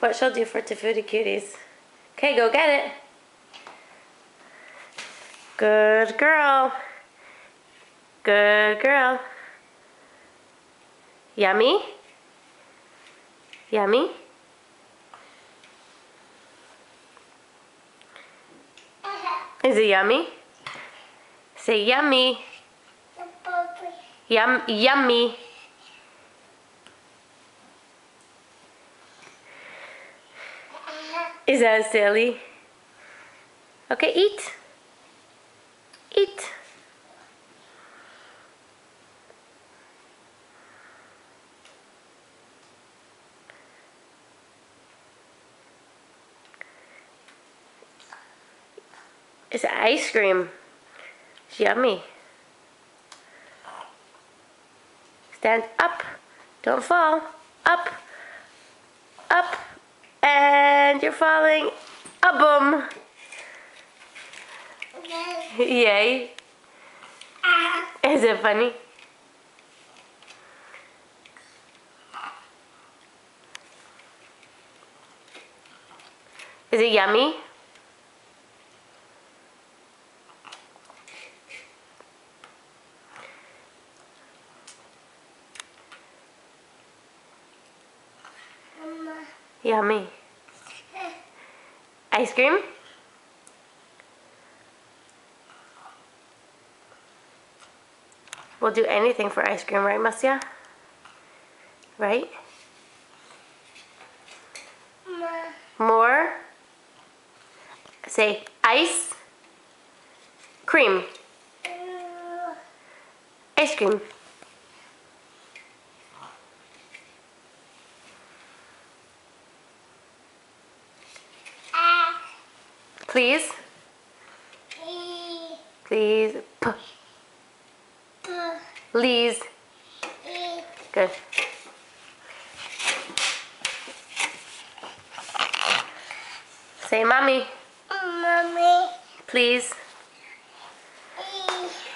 what she'll do for Tafuti Cuties. Okay, go get it. Good girl. Good girl. Yummy? Yummy? Is it yummy? Say yummy. Yummy. Is that silly? Okay, eat. Eat. It's ice cream. It's yummy. Stand up. Don't fall. Up. Up. And you're falling. A-boom. Yay. Is it funny? Is it yummy? Yummy. Ice cream? We'll do anything for ice cream, right, Masya? Right? More? Say ice cream. Ice cream. Please? Please. Please. Good. Say mommy. Mommy. Please.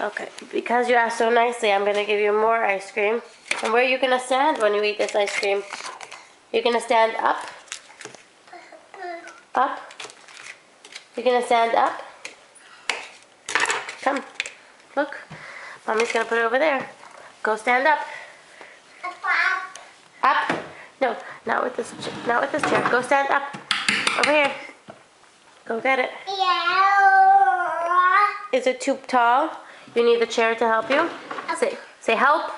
Okay, because you asked so nicely, I'm gonna give you more ice cream. And where are you gonna stand when you eat this ice cream? You're gonna stand up? Up? You're gonna stand up? Come, look. Mommy's gonna put it over there. Go stand up. Up? No, not with this chair. Go stand up. Over here. Go get it. Is it too tall? You need the chair to help you? Say help.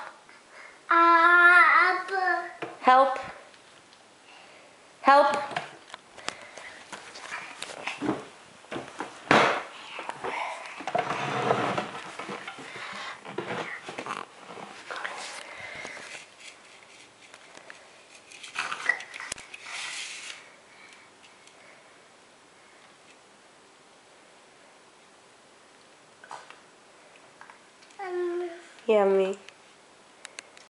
Help. Help. Yummy.